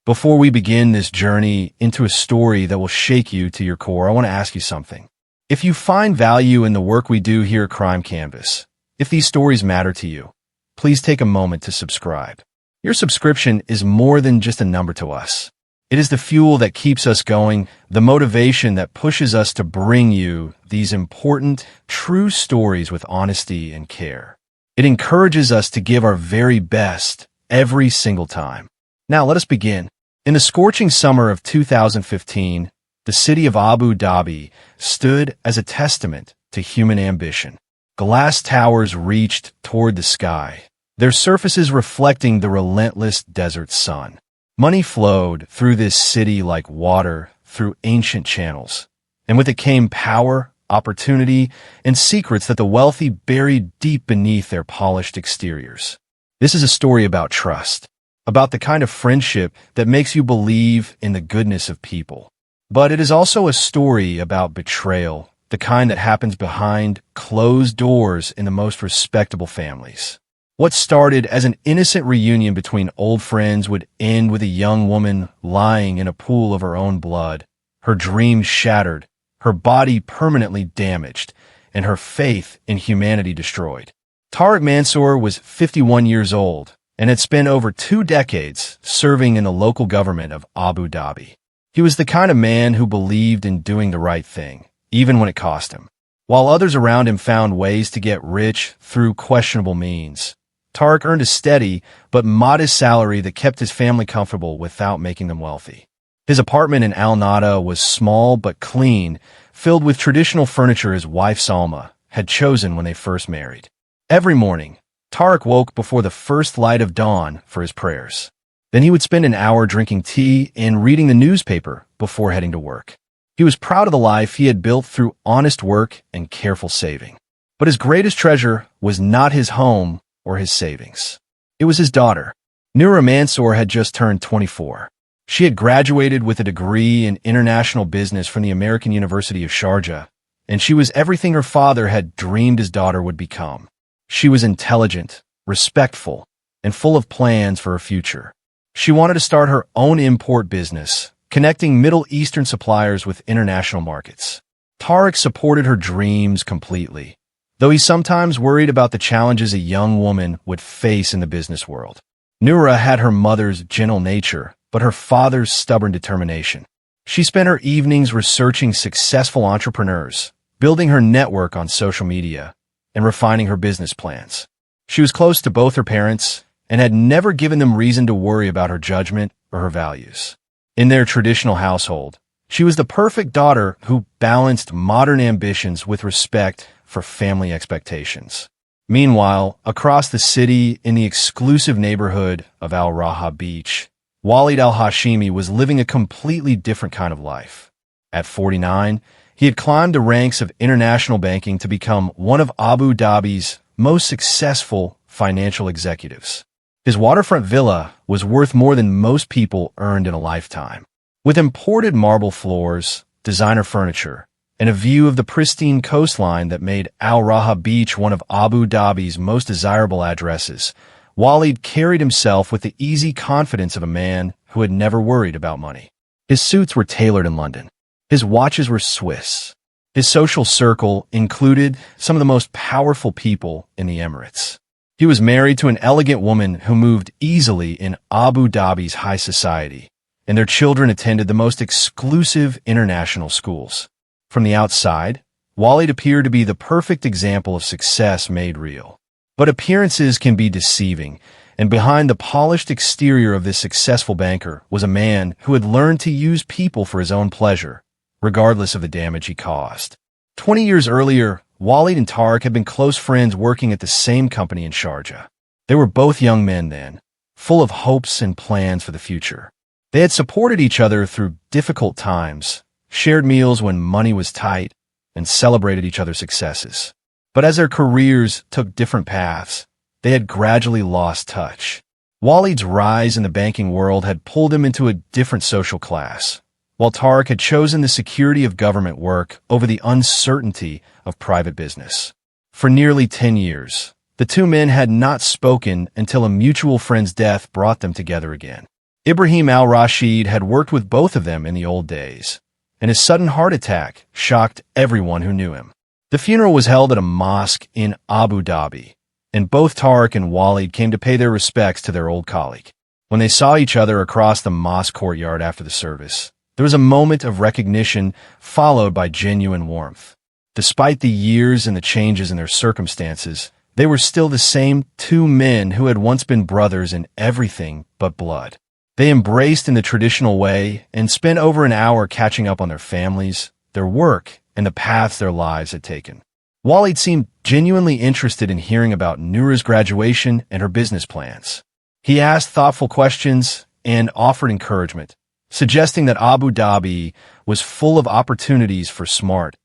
Before we begin this journey into a story that will shake you to your core, I want to ask you something. If you find value in the work we do here at Crime Canvas, if these stories matter to you, please take a moment to subscribe. Your subscription is more than just a number to us. It is the fuel that keeps us going, the motivation that pushes us to bring you these important, true stories with honesty and care. It encourages us to give our very best every single time. Now, let us begin. In the scorching summer of 2015, the city of Abu Dhabi stood as a testament to human ambition. Glass towers reached toward the sky, their surfaces reflecting the relentless desert sun. Money flowed through this city like water through ancient channels, and with it came power, opportunity, and secrets that the wealthy buried deep beneath their polished exteriors. This is a story about trust, about the kind of friendship that makes you believe in the goodness of people. But it is also a story about betrayal, the kind that happens behind closed doors in the most respectable families. What started as an innocent reunion between old friends would end with a young woman lying in a pool of her own blood, her dreams shattered, her body permanently damaged, and her faith in humanity destroyed. Tariq Mansour was 51 years old and had spent over 2 decades serving in the local government of Abu Dhabi. He was the kind of man who believed in doing the right thing, even when it cost him. While others around him found ways to get rich through questionable means, Tariq earned a steady but modest salary that kept his family comfortable without making them wealthy. His apartment in Al Nada was small but clean, filled with traditional furniture his wife Salma had chosen when they first married. Every morning, Tariq woke before the first light of dawn for his prayers. Then he would spend an hour drinking tea and reading the newspaper before heading to work. He was proud of the life he had built through honest work and careful saving. But his greatest treasure was not his home or his savings. It was his daughter. Noura Mansour had just turned 24. She had graduated with a degree in international business from the American University of Sharjah, and she was everything her father had dreamed his daughter would become. She was intelligent, respectful, and full of plans for her future. She wanted to start her own import business, connecting Middle Eastern suppliers with international markets. Tariq supported her dreams completely, though he sometimes worried about the challenges a young woman would face in the business world. Noura had her mother's gentle nature, but her father's stubborn determination. She spent her evenings researching successful entrepreneurs, building her network on social media, and refining her business plans. She was close to both her parents and had never given them reason to worry about her judgment or her values. In their traditional household, she was the perfect daughter who balanced modern ambitions with respect for family expectations. Meanwhile, across the city in the exclusive neighborhood of Al Raha Beach, Walid al-Hashimi was living a completely different kind of life. At 49, he had climbed the ranks of international banking to become one of Abu Dhabi's most successful financial executives. His waterfront villa was worth more than most people earned in a lifetime. With imported marble floors, designer furniture, and a view of the pristine coastline that made Al Raha Beach one of Abu Dhabi's most desirable addresses, Walid carried himself with the easy confidence of a man who had never worried about money. His suits were tailored in London. His watches were Swiss. His social circle included some of the most powerful people in the Emirates. He was married to an elegant woman who moved easily in Abu Dhabi's high society, and their children attended the most exclusive international schools. From the outside, Walid appeared to be the perfect example of success made real. But appearances can be deceiving, and behind the polished exterior of this successful banker was a man who had learned to use people for his own pleasure, regardless of the damage he caused. 20 years earlier, Walid and Tariq had been close friends working at the same company in Sharjah. They were both young men then, full of hopes and plans for the future. They had supported each other through difficult times, shared meals when money was tight, and celebrated each other's successes. But as their careers took different paths, they had gradually lost touch. Walid's rise in the banking world had pulled him into a different social class, while Tariq had chosen the security of government work over the uncertainty of private business. For nearly 10 years, the two men had not spoken until a mutual friend's death brought them together again. Ibrahim al-Rashid had worked with both of them in the old days, and his sudden heart attack shocked everyone who knew him. The funeral was held at a mosque in Abu Dhabi, and both Tariq and Walid came to pay their respects to their old colleague. When they saw each other across the mosque courtyard after the service, there was a moment of recognition followed by genuine warmth. Despite the years and the changes in their circumstances, they were still the same two men who had once been brothers in everything but blood. They embraced in the traditional way and spent over an hour catching up on their families, their work, and the paths their lives had taken. Walid seemed genuinely interested in hearing about Noura's graduation and her business plans. He asked thoughtful questions and offered encouragement, suggesting that Abu Dhabi was full of opportunities for smart,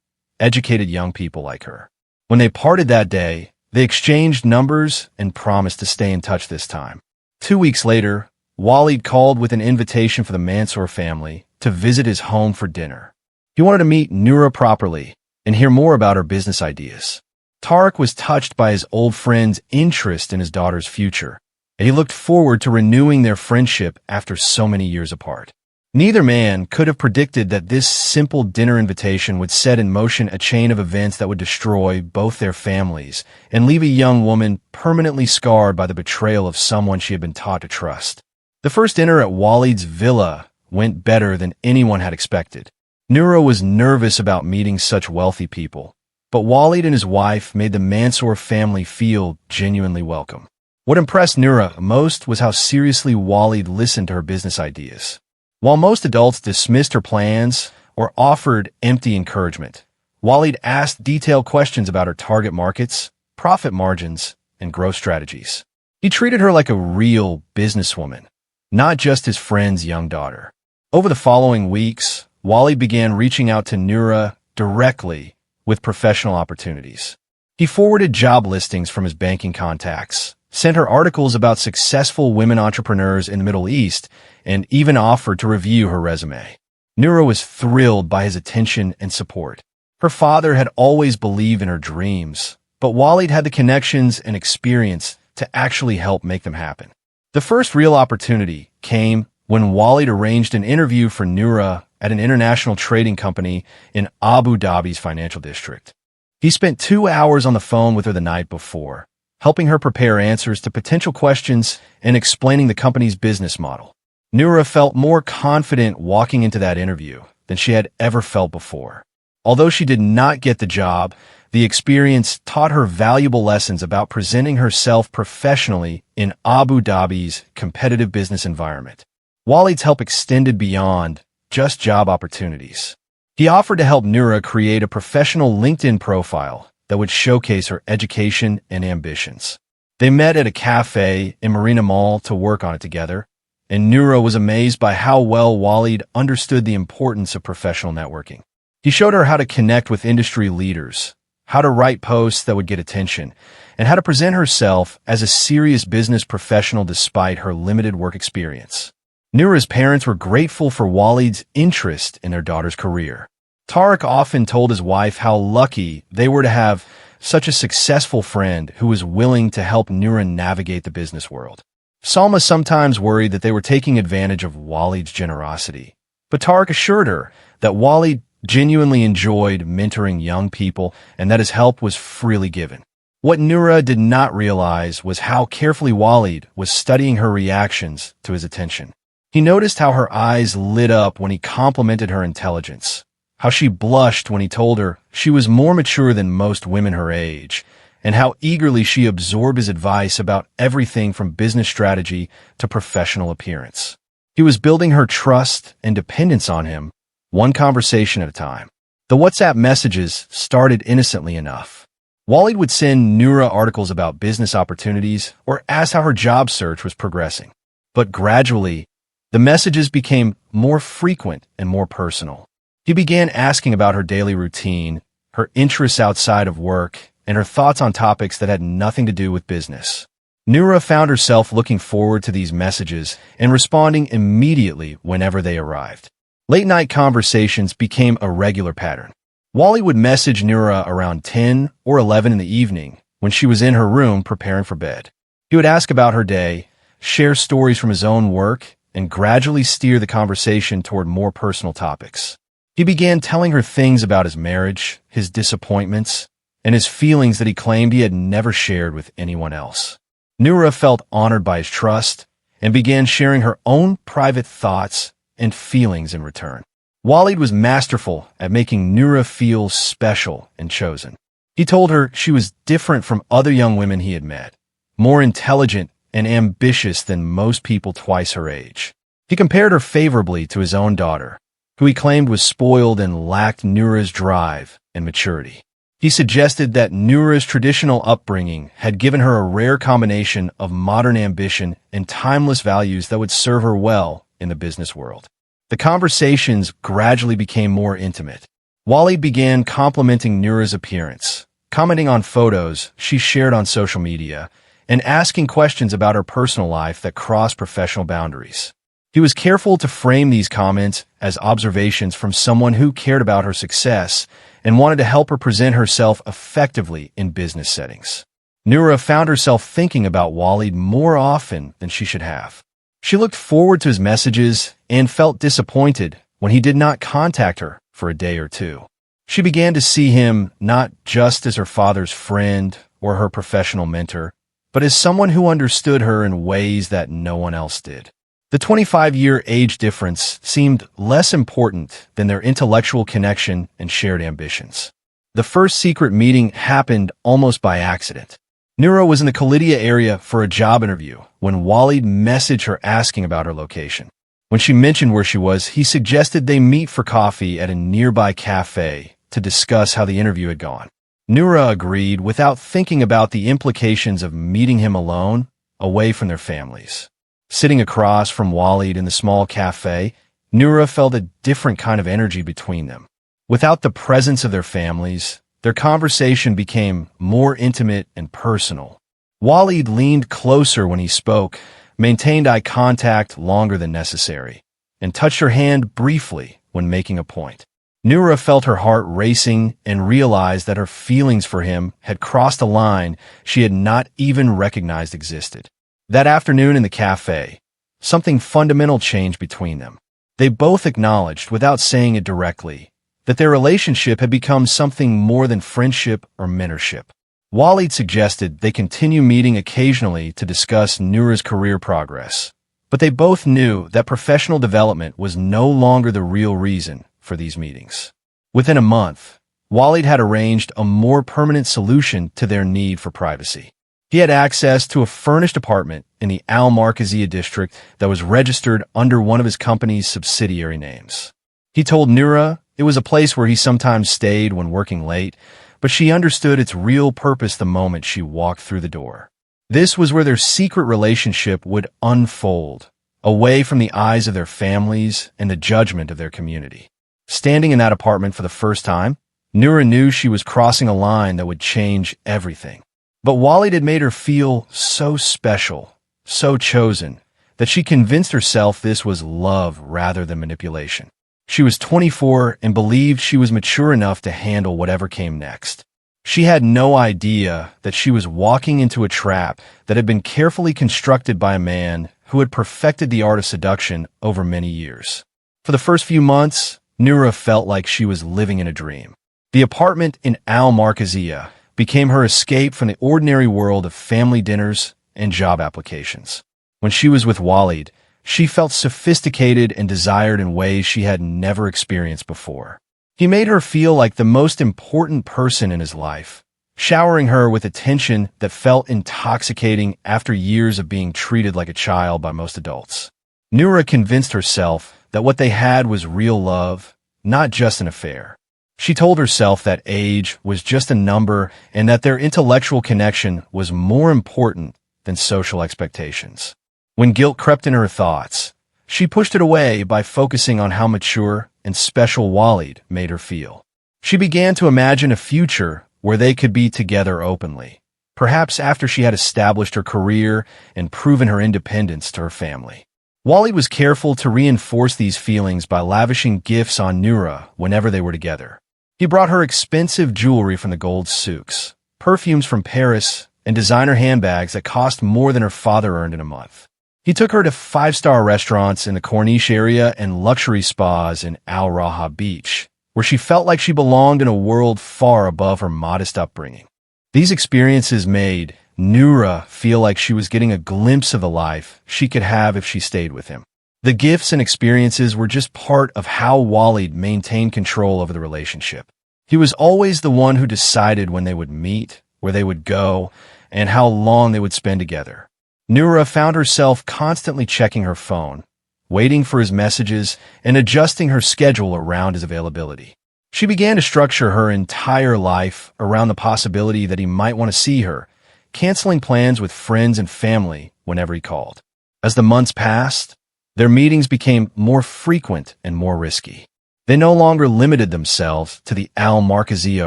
educated young people like her. When they parted that day, they exchanged numbers and promised to stay in touch this time. 2 weeks later, Walid called with an invitation for the Mansour family to visit his home for dinner. He wanted to meet Noura properly and hear more about her business ideas. Tariq was touched by his old friend's interest in his daughter's future, and he looked forward to renewing their friendship after so many years apart. Neither man could have predicted that this simple dinner invitation would set in motion a chain of events that would destroy both their families and leave a young woman permanently scarred by the betrayal of someone she had been taught to trust. The first dinner at Walid's villa went better than anyone had expected. Noura was nervous about meeting such wealthy people, but Walid and his wife made the Mansour family feel genuinely welcome. What impressed Noura most was how seriously Walid listened to her business ideas. While most adults dismissed her plans or offered empty encouragement, Walid asked detailed questions about her target markets, profit margins, and growth strategies. He treated her like a real businesswoman, not just his friend's young daughter. Over the following weeks, Walid began reaching out to Noura directly with professional opportunities. He forwarded job listings from his banking contacts, sent her articles about successful women entrepreneurs in the Middle East, and even offered to review her resume. Noura was thrilled by his attention and support. Her father had always believed in her dreams, but Walid had the connections and experience to actually help make them happen. The first real opportunity came when Walid arranged an interview for Noura at an international trading company in Abu Dhabi's financial district. He spent 2 hours on the phone with her the night before, helping her prepare answers to potential questions and explaining the company's business model. Noura felt more confident walking into that interview than she had ever felt before. Although she did not get the job, the experience taught her valuable lessons about presenting herself professionally in Abu Dhabi's competitive business environment. Walid's help extended beyond just job opportunities. He offered to help Noura create a professional LinkedIn profile that would showcase her education and ambitions. They met at a cafe in Marina Mall to work on it together, and Noura was amazed by how well Walid understood the importance of professional networking. He showed her how to connect with industry leaders, how to write posts that would get attention, and how to present herself as a serious business professional despite her limited work experience. Noura's parents were grateful for Walid's interest in their daughter's career. Tariq often told his wife how lucky they were to have such a successful friend who was willing to help Noura navigate the business world. Salma sometimes worried that they were taking advantage of Walid's generosity, but Tariq assured her that Walid genuinely enjoyed mentoring young people and that his help was freely given. What Noura did not realize was how carefully Walid was studying her reactions to his attention. He noticed how her eyes lit up when he complimented her intelligence, how she blushed when he told her she was more mature than most women her age, and how eagerly she absorbed his advice about everything from business strategy to professional appearance. He was building her trust and dependence on him, one conversation at a time. The WhatsApp messages started innocently enough. Walid would send Noura articles about business opportunities or ask how her job search was progressing. But gradually, the messages became more frequent and more personal. He began asking about her daily routine, her interests outside of work, and her thoughts on topics that had nothing to do with business. Noura found herself looking forward to these messages and responding immediately whenever they arrived. Late-night conversations became a regular pattern. Walid would message Noura around 10 or 11 in the evening when she was in her room preparing for bed. He would ask about her day, share stories from his own work, and gradually steer the conversation toward more personal topics. He began telling her things about his marriage, his disappointments, and his feelings that he claimed he had never shared with anyone else. Noura felt honored by his trust and began sharing her own private thoughts and feelings in return. Walid was masterful at making Noura feel special and chosen. He told her she was different from other young women he had met, more intelligent and ambitious than most people twice her age. He compared her favorably to his own daughter, who he claimed was spoiled and lacked Noura's drive and maturity. He suggested that Noura's traditional upbringing had given her a rare combination of modern ambition and timeless values that would serve her well in the business world. The conversations gradually became more intimate. Walid began complimenting Noura's appearance, commenting on photos she shared on social media, and asking questions about her personal life that crossed professional boundaries. He was careful to frame these comments as observations from someone who cared about her success and wanted to help her present herself effectively in business settings. Noura found herself thinking about Walid more often than she should have. She looked forward to his messages and felt disappointed when he did not contact her for a day or two. She began to see him not just as her father's friend or her professional mentor, but as someone who understood her in ways that no one else did. The 25-year age difference seemed less important than their intellectual connection and shared ambitions. The first secret meeting happened almost by accident. Noura was in the Khalidia area for a job interview when Walid messaged her asking about her location. When she mentioned where she was, he suggested they meet for coffee at a nearby cafe to discuss how the interview had gone. Noura agreed without thinking about the implications of meeting him alone, away from their families. Sitting across from Walid in the small cafe, Noura felt a different kind of energy between them. Without the presence of their families, their conversation became more intimate and personal. Walid leaned closer when he spoke, maintained eye contact longer than necessary, and touched her hand briefly when making a point. Noura felt her heart racing and realized that her feelings for him had crossed a line she had not even recognized existed. That afternoon in the cafe, something fundamental changed between them. They both acknowledged, without saying it directly, that their relationship had become something more than friendship or mentorship. Walid suggested they continue meeting occasionally to discuss Noura's career progress, but they both knew that professional development was no longer the real reason for these meetings. Within a month, Walid had arranged a more permanent solution to their need for privacy. He had access to a furnished apartment in the Al Markaziyah district that was registered under one of his company's subsidiary names. He told Noura it was a place where he sometimes stayed when working late, but she understood its real purpose the moment she walked through the door. This was where their secret relationship would unfold, away from the eyes of their families and the judgment of their community. Standing in that apartment for the first time, Noura knew she was crossing a line that would change everything. But Walid had made her feel so special, so chosen, that she convinced herself this was love rather than manipulation. She was 24 and believed she was mature enough to handle whatever came next. She had no idea that she was walking into a trap that had been carefully constructed by a man who had perfected the art of seduction over many years. For the first few months, Noura felt like she was living in a dream. The apartment in Al Markaziyah became her escape from the ordinary world of family dinners and job applications. When she was with Walid, she felt sophisticated and desired in ways she had never experienced before. He made her feel like the most important person in his life, showering her with attention that felt intoxicating after years of being treated like a child by most adults. Noura convinced herself that what they had was real love, not just an affair. She told herself that age was just a number and that their intellectual connection was more important than social expectations. When guilt crept into her thoughts, she pushed it away by focusing on how mature and special Walid made her feel. She began to imagine a future where they could be together openly, perhaps after she had established her career and proven her independence to her family. Walid was careful to reinforce these feelings by lavishing gifts on Noura whenever they were together. He brought her expensive jewelry from the gold souks, perfumes from Paris, and designer handbags that cost more than her father earned in a month. He took her to five-star restaurants in the Corniche area and luxury spas in Al Raha Beach, where she felt like she belonged in a world far above her modest upbringing. These experiences made Noura feel like she was getting a glimpse of the life she could have if she stayed with him. The gifts and experiences were just part of how Walid maintained control over the relationship. He was always the one who decided when they would meet, where they would go, and how long they would spend together. Noura found herself constantly checking her phone, waiting for his messages, and adjusting her schedule around his availability. She began to structure her entire life around the possibility that he might want to see her, canceling plans with friends and family whenever he called. As the months passed, their meetings became more frequent and more risky. They no longer limited themselves to the Al Markazia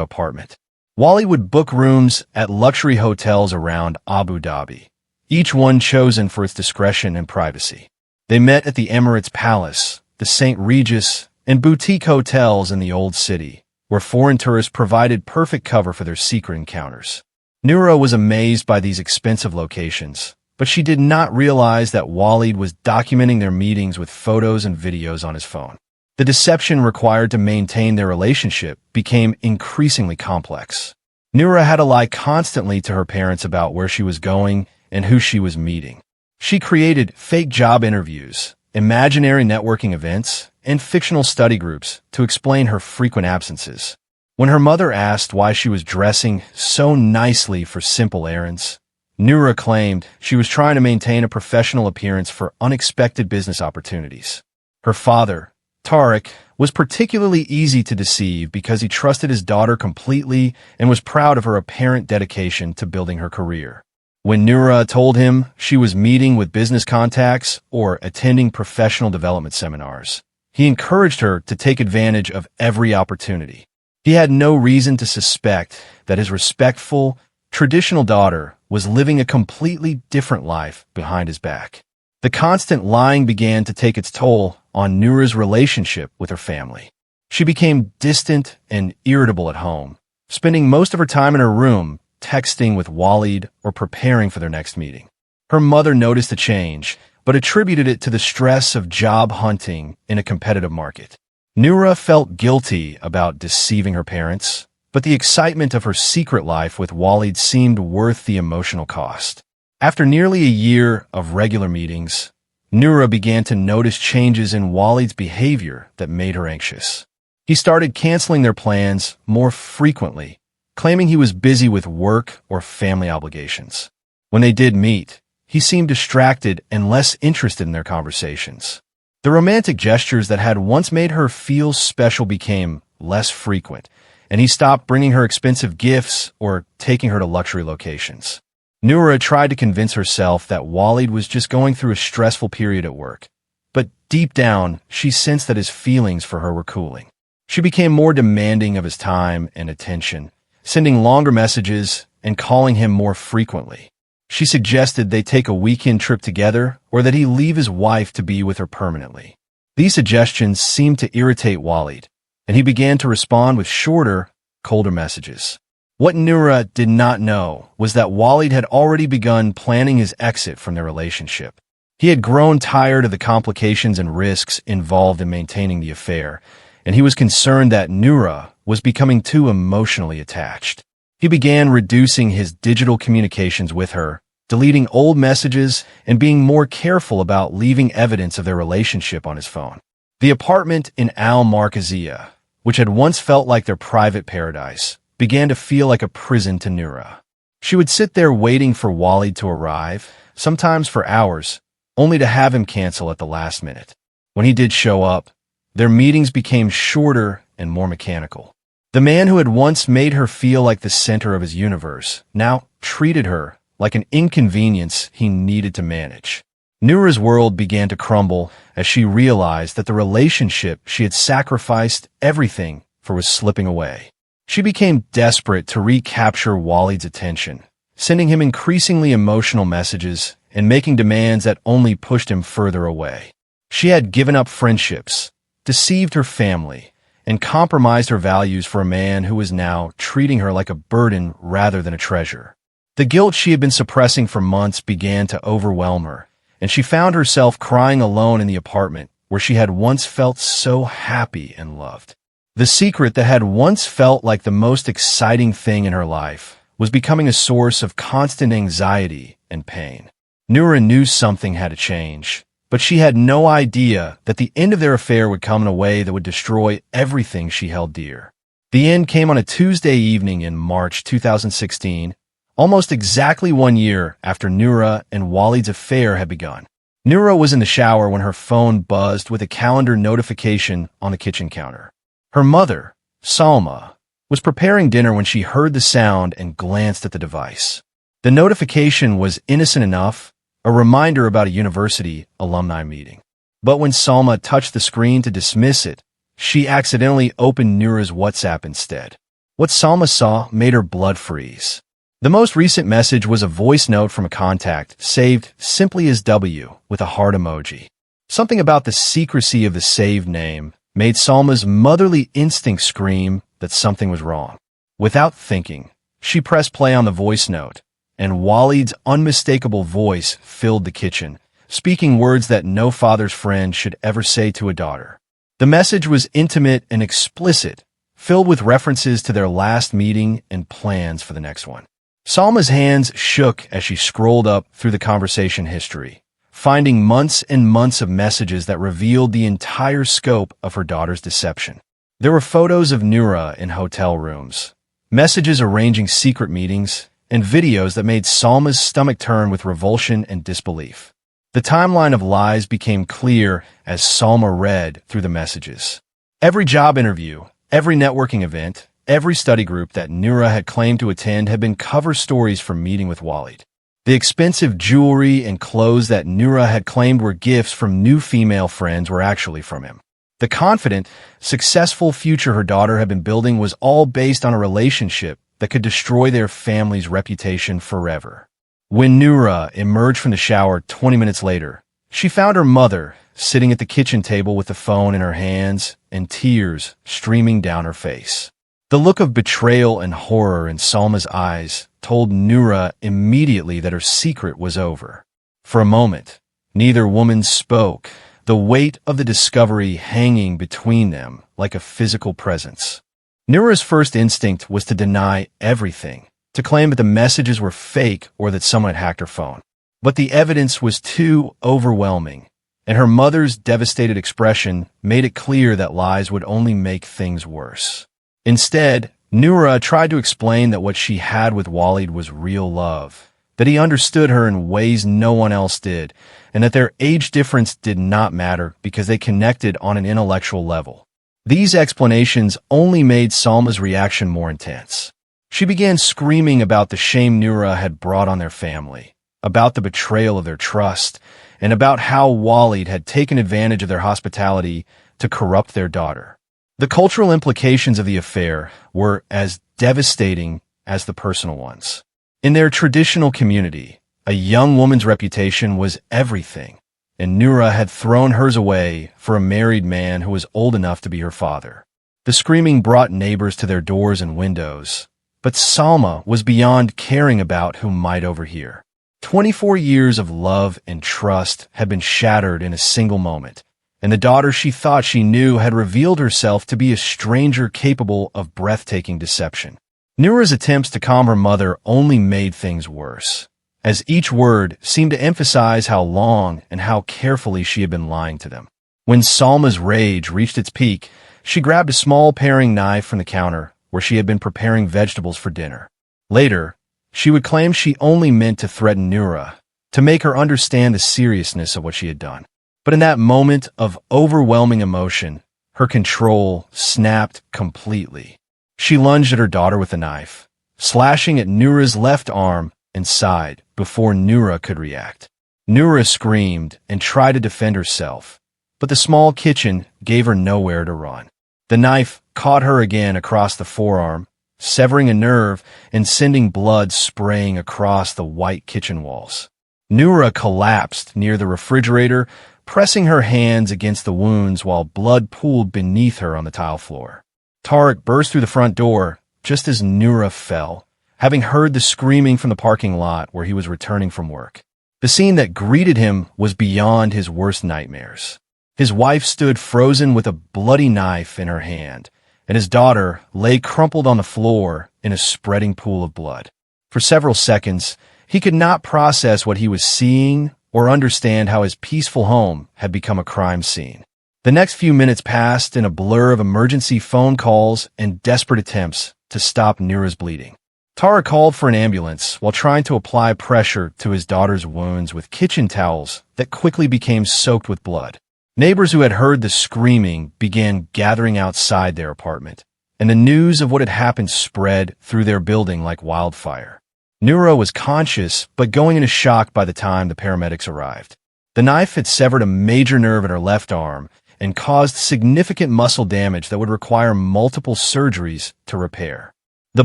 apartment. Wally would book rooms at luxury hotels around Abu Dhabi, each one chosen for its discretion and privacy. They met at the Emirates Palace, the St. Regis, and boutique hotels in the Old City, where foreign tourists provided perfect cover for their secret encounters. Noura was amazed by these expensive locations, but she did not realize that Walid was documenting their meetings with photos and videos on his phone. The deception required to maintain their relationship became increasingly complex. Noura had to lie constantly to her parents about where she was going and who she was meeting. She created fake job interviews, imaginary networking events, and fictional study groups to explain her frequent absences. When her mother asked why she was dressing so nicely for simple errands, Noura claimed she was trying to maintain a professional appearance for unexpected business opportunities. Her father, Tariq, was particularly easy to deceive because he trusted his daughter completely and was proud of her apparent dedication to building her career. When Noura told him she was meeting with business contacts or attending professional development seminars, he encouraged her to take advantage of every opportunity. He had no reason to suspect that his respectful, traditional daughter was living a completely different life behind his back. The constant lying began to take its toll on Noura's relationship with her family. She became distant and irritable at home, spending most of her time in her room texting with Walid or preparing for their next meeting. Her mother noticed the change, but attributed it to the stress of job hunting in a competitive market. Noura felt guilty about deceiving her parents, but the excitement of her secret life with Walid seemed worth the emotional cost. After nearly a year of regular meetings, Noura began to notice changes in Walid's behavior that made her anxious. He started canceling their plans more frequently, claiming he was busy with work or family obligations. When they did meet, he seemed distracted and less interested in their conversations. The romantic gestures that had once made her feel special became less frequent, and he stopped bringing her expensive gifts or taking her to luxury locations. Noura tried to convince herself that Walid was just going through a stressful period at work, but deep down, she sensed that his feelings for her were cooling. She became more demanding of his time and attention, sending longer messages and calling him more frequently. She suggested they take a weekend trip together or that he leave his wife to be with her permanently. These suggestions seemed to irritate Walid, and he began to respond with shorter, colder messages. What Noura did not know was that Walid had already begun planning his exit from their relationship. He had grown tired of the complications and risks involved in maintaining the affair, and he was concerned that Noura was becoming too emotionally attached. He began reducing his digital communications with her, deleting old messages, and being more careful about leaving evidence of their relationship on his phone. The apartment in Al Markazia, which had once felt like their private paradise, began to feel like a prison to Noura. She would sit there waiting for Walid to arrive, sometimes for hours, only to have him cancel at the last minute. When he did show up, their meetings became shorter and more mechanical. The man who had once made her feel like the center of his universe now treated her like an inconvenience he needed to manage. Noura's world began to crumble as she realized that the relationship she had sacrificed everything for was slipping away. She became desperate to recapture Walid's attention, sending him increasingly emotional messages and making demands that only pushed him further away. She had given up friendships, deceived her family, and compromised her values for a man who was now treating her like a burden rather than a treasure. The guilt she had been suppressing for months began to overwhelm her, and she found herself crying alone in the apartment where she had once felt so happy and loved. The secret that had once felt like the most exciting thing in her life was becoming a source of constant anxiety and pain. Noura knew something had to change, but she had no idea that the end of their affair would come in a way that would destroy everything she held dear. The end came on a Tuesday evening in March 2016, almost exactly 1 year after Noura and Walid's affair had begun. Noura was in the shower when her phone buzzed with a calendar notification on the kitchen counter. Her mother, Salma, was preparing dinner when she heard the sound and glanced at the device. The notification was innocent enough, a reminder about a university alumni meeting. But when Salma touched the screen to dismiss it, she accidentally opened Noura's WhatsApp instead. What Salma saw made her blood freeze. The most recent message was a voice note from a contact, saved simply as W with a heart emoji. Something about the secrecy of the saved name made Salma's motherly instinct scream that something was wrong. Without thinking, she pressed play on the voice note, and Walid's unmistakable voice filled the kitchen, speaking words that no father's friend should ever say to a daughter. The message was intimate and explicit, filled with references to their last meeting and plans for the next one. Salma's hands shook as she scrolled up through the conversation history, finding months and months of messages that revealed the entire scope of her daughter's deception. There were photos of Noura in hotel rooms, messages arranging secret meetings, and videos that made Salma's stomach turn with revulsion and disbelief. The timeline of lies became clear as Salma read through the messages. Every job interview, every networking event, every study group that Noura had claimed to attend had been cover stories from meeting with Walid. The expensive jewelry and clothes that Noura had claimed were gifts from new female friends were actually from him. The confident, successful future her daughter had been building was all based on a relationship that could destroy their family's reputation forever. When Noura emerged from the shower 20 minutes later, she found her mother sitting at the kitchen table with the phone in her hands and tears streaming down her face. The look of betrayal and horror in Salma's eyes told Noura immediately that her secret was over. For a moment, neither woman spoke, the weight of the discovery hanging between them like a physical presence. Noura's first instinct was to deny everything, to claim that the messages were fake or that someone had hacked her phone. But the evidence was too overwhelming, and her mother's devastated expression made it clear that lies would only make things worse. Instead, Noura tried to explain that what she had with Walid was real love, that he understood her in ways no one else did, and that their age difference did not matter because they connected on an intellectual level. These explanations only made Salma's reaction more intense. She began screaming about the shame Noura had brought on their family, about the betrayal of their trust, and about how Walid had taken advantage of their hospitality to corrupt their daughter. The cultural implications of the affair were as devastating as the personal ones. In their traditional community, a young woman's reputation was everything, and Noura had thrown hers away for a married man who was old enough to be her father. The screaming brought neighbors to their doors and windows, but Salma was beyond caring about who might overhear. 24 years of love and trust had been shattered in a single moment, and the daughter she thought she knew had revealed herself to be a stranger capable of breathtaking deception. Noura's attempts to calm her mother only made things worse, as each word seemed to emphasize how long and how carefully she had been lying to them. When Salma's rage reached its peak, she grabbed a small paring knife from the counter where she had been preparing vegetables for dinner. Later, she would claim she only meant to threaten Noura, to make her understand the seriousness of what she had done. But in that moment of overwhelming emotion, her control snapped completely. She lunged at her daughter with the knife, slashing at Noura's left arm and side before Noura could react. Noura screamed and tried to defend herself, but the small kitchen gave her nowhere to run. The knife caught her again across the forearm, severing a nerve and sending blood spraying across the white kitchen walls. Noura collapsed near the refrigerator, pressing her hands against the wounds while blood pooled beneath her on the tile floor. Tariq burst through the front door just as Noura fell, having heard the screaming from the parking lot where he was returning from work. The scene that greeted him was beyond his worst nightmares. His wife stood frozen with a bloody knife in her hand, and his daughter lay crumpled on the floor in a spreading pool of blood. For several seconds, he could not process what he was seeing or understand how his peaceful home had become a crime scene. The next few minutes passed in a blur of emergency phone calls and desperate attempts to stop Noura's bleeding. Tara called for an ambulance while trying to apply pressure to his daughter's wounds with kitchen towels that quickly became soaked with blood. Neighbors who had heard the screaming began gathering outside their apartment, and the news of what had happened spread through their building like wildfire. Noura was conscious but going into shock by the time the paramedics arrived. The knife had severed a major nerve in her left arm and caused significant muscle damage that would require multiple surgeries to repair. The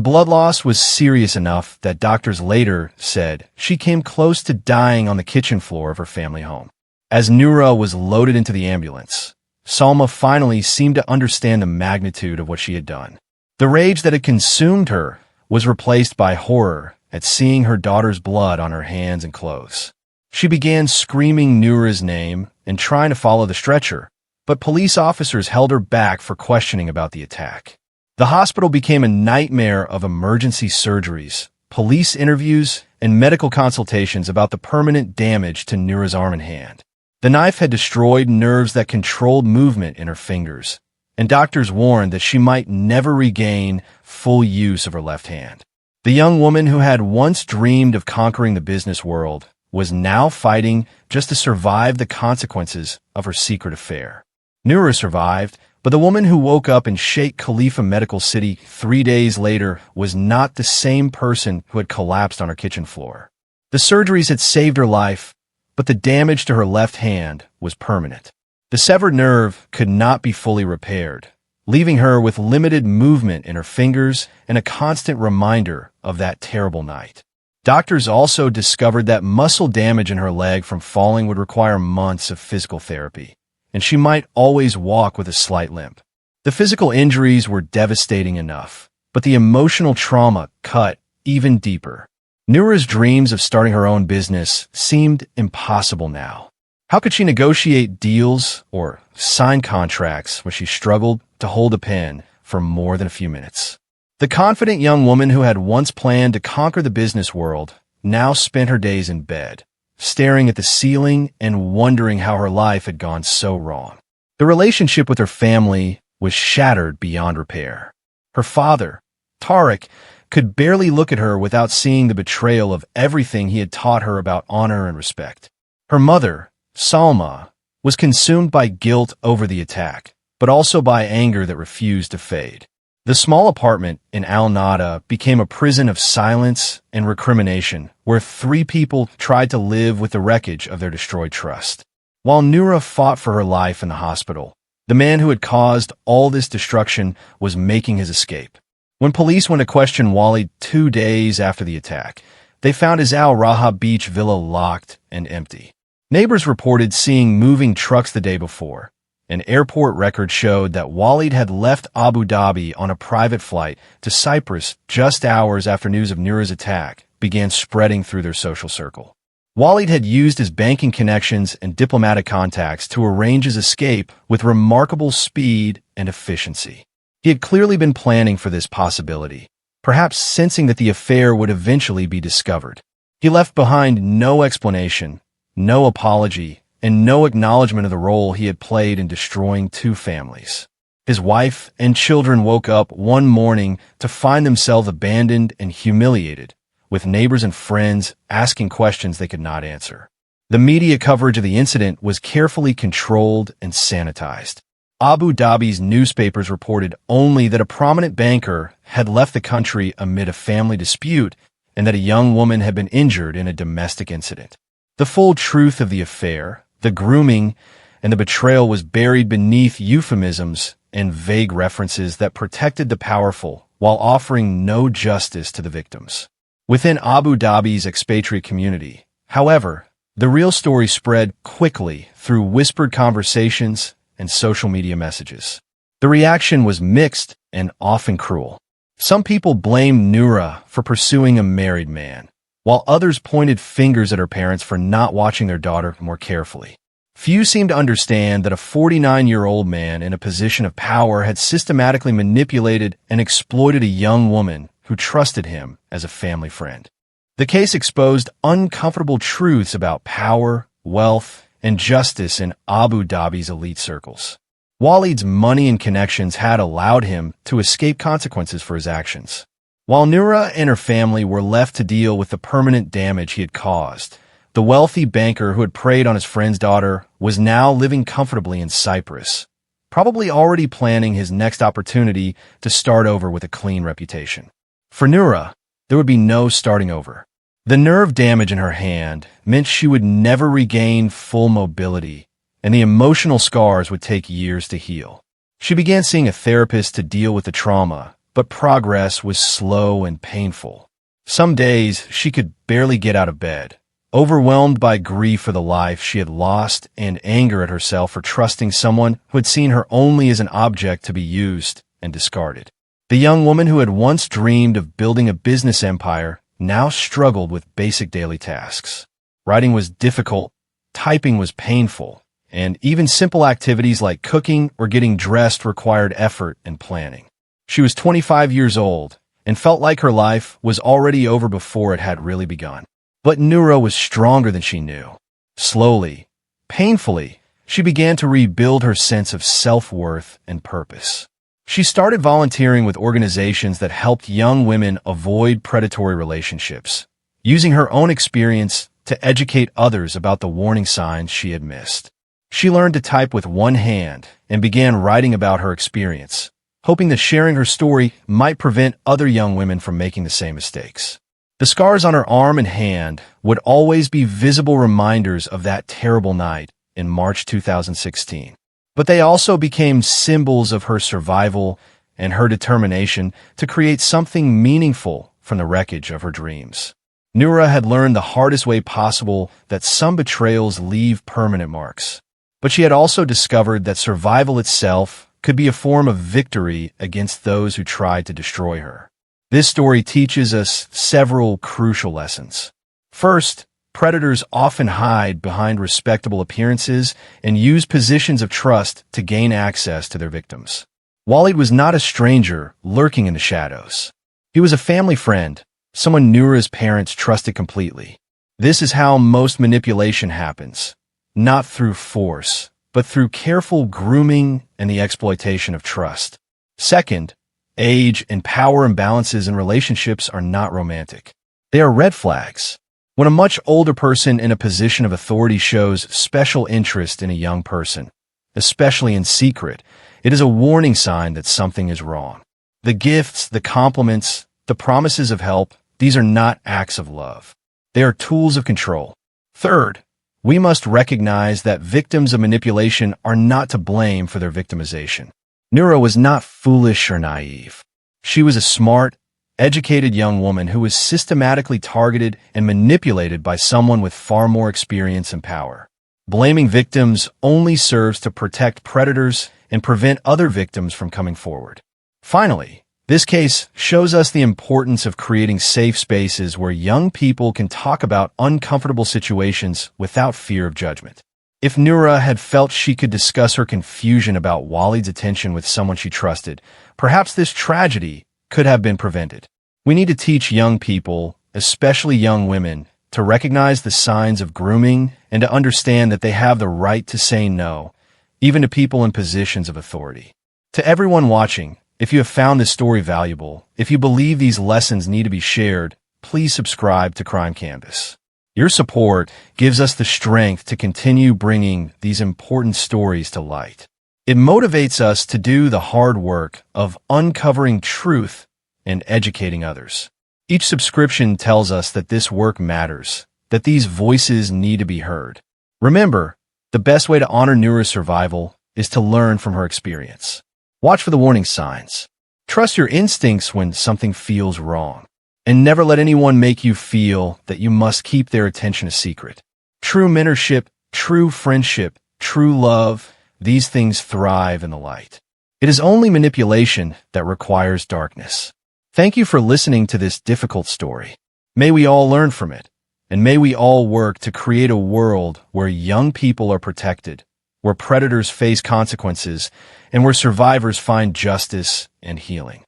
blood loss was serious enough that doctors later said she came close to dying on the kitchen floor of her family home. As Noura was loaded into the ambulance, Salma finally seemed to understand the magnitude of what she had done. The rage that had consumed her was replaced by horror at seeing her daughter's blood on her hands and clothes. She began screaming Noura's name and trying to follow the stretcher, but police officers held her back for questioning about the attack. The hospital became a nightmare of emergency surgeries, police interviews, and medical consultations about the permanent damage to Noura's arm and hand. The knife had destroyed nerves that controlled movement in her fingers, and doctors warned that she might never regain full use of her left hand. The young woman who had once dreamed of conquering the business world was now fighting just to survive the consequences of her secret affair. Noura survived, but the woman who woke up in Sheikh Khalifa Medical City 3 days later was not the same person who had collapsed on her kitchen floor. The surgeries had saved her life, but the damage to her left hand was permanent. The severed nerve could not be fully repaired, leaving her with limited movement in her fingers and a constant reminder of that terrible night. Doctors also discovered that muscle damage in her leg from falling would require months of physical therapy, and she might always walk with a slight limp. The physical injuries were devastating enough, but the emotional trauma cut even deeper. Noura's dreams of starting her own business seemed impossible now. How could she negotiate deals or sign contracts when she struggled to hold a pen for more than a few minutes? The confident young woman who had once planned to conquer the business world now spent her days in bed, staring at the ceiling and wondering how her life had gone so wrong. The relationship with her family was shattered beyond repair. Her father, Tariq, could barely look at her without seeing the betrayal of everything he had taught her about honor and respect. Her mother, Salma, was consumed by guilt over the attack, but also by anger that refused to fade. The small apartment in Al Nada became a prison of silence and recrimination, where 3 people tried to live with the wreckage of their destroyed trust. While Noura fought for her life in the hospital, the man who had caused all this destruction was making his escape. When police went to question Walid 2 days after the attack, they found his Al Raha Beach villa locked and empty. Neighbors reported seeing moving trucks the day before. An airport record showed that Walid had left Abu Dhabi on a private flight to Cyprus just hours after news of Noura's attack began spreading through their social circle. Walid had used his banking connections and diplomatic contacts to arrange his escape with remarkable speed and efficiency. He had clearly been planning for this possibility, perhaps sensing that the affair would eventually be discovered. He left behind no explanation, no apology, and no acknowledgement of the role he had played in destroying 2 families. His wife and children woke up one morning to find themselves abandoned and humiliated, with neighbors and friends asking questions they could not answer. The media coverage of the incident was carefully controlled and sanitized. Abu Dhabi's newspapers reported only that a prominent banker had left the country amid a family dispute and that a young woman had been injured in a domestic incident. The full truth of the affair, the grooming, and the betrayal was buried beneath euphemisms and vague references that protected the powerful while offering no justice to the victims. Within Abu Dhabi's expatriate community, however, the real story spread quickly through whispered conversations and social media messages. The reaction was mixed and often cruel. Some people blamed Noura for pursuing a married man, while others pointed fingers at her parents for not watching their daughter more carefully. Few seemed to understand that a 49-year-old man in a position of power had systematically manipulated and exploited a young woman who trusted him as a family friend. The case exposed uncomfortable truths about power, wealth, and justice in Abu Dhabi's elite circles. Walid's money and connections had allowed him to escape consequences for his actions, while Noura and her family were left to deal with the permanent damage he had caused. The wealthy banker who had preyed on his friend's daughter was now living comfortably in Cyprus, probably already planning his next opportunity to start over with a clean reputation. For Noura, there would be no starting over. The nerve damage in her hand meant she would never regain full mobility, and the emotional scars would take years to heal. She began seeing a therapist to deal with the trauma, but progress was slow and painful. Some days she could barely get out of bed, overwhelmed by grief for the life she had lost and anger at herself for trusting someone who had seen her only as an object to be used and discarded. The young woman who had once dreamed of building a business empire now struggled with basic daily tasks. Writing was difficult, typing was painful, and even simple activities like cooking or getting dressed required effort and planning. She was 25 years old and felt like her life was already over before it had really begun. But Noura was stronger than she knew. Slowly, painfully, she began to rebuild her sense of self-worth and purpose. She started volunteering with organizations that helped young women avoid predatory relationships, using her own experience to educate others about the warning signs she had missed. She learned to type with one hand and began writing about her experience, hoping that sharing her story might prevent other young women from making the same mistakes. The scars on her arm and hand would always be visible reminders of that terrible night in March 2016. But they also became symbols of her survival and her determination to create something meaningful from the wreckage of her dreams. Noura had learned the hardest way possible that some betrayals leave permanent marks. But she had also discovered that survival itself could be a form of victory against those who tried to destroy her. This story teaches us several crucial lessons. First, predators often hide behind respectable appearances and use positions of trust to gain access to their victims. Walid was not a stranger lurking in the shadows. He was a family friend, someone Noura's parents trusted completely. This is how most manipulation happens, not through force, but through careful grooming and the exploitation of trust. Second, age and power imbalances in relationships are not romantic. They are red flags. When a much older person in a position of authority shows special interest in a young person, especially in secret, it is a warning sign that something is wrong. The gifts, the compliments, the promises of help, these are not acts of love. They are tools of control. Third, we must recognize that victims of manipulation are not to blame for their victimization. Noura was not foolish or naive. She was a smart, educated young woman who was systematically targeted and manipulated by someone with far more experience and power. Blaming victims only serves to protect predators and prevent other victims from coming forward. Finally, this case shows us the importance of creating safe spaces where young people can talk about uncomfortable situations without fear of judgment. If Noura had felt she could discuss her confusion about Walid's attention with someone she trusted, perhaps this tragedy could have been prevented. We need to teach young people, especially young women, to recognize the signs of grooming and to understand that they have the right to say no, even to people in positions of authority. To everyone watching, if you have found this story valuable, if you believe these lessons need to be shared, please subscribe to Crime Canvas. Your support gives us the strength to continue bringing these important stories to light. It motivates us to do the hard work of uncovering truth and educating others. Each subscription tells us that this work matters, that these voices need to be heard. Remember, the best way to honor Noura's survival is to learn from her experience. Watch for the warning signs. Trust your instincts when something feels wrong. And never let anyone make you feel that you must keep their attention a secret. True mentorship, true friendship, true love, these things thrive in the light. It is only manipulation that requires darkness. Thank you for listening to this difficult story. May we all learn from it, and may we all work to create a world where young people are protected, where predators face consequences, and where survivors find justice and healing.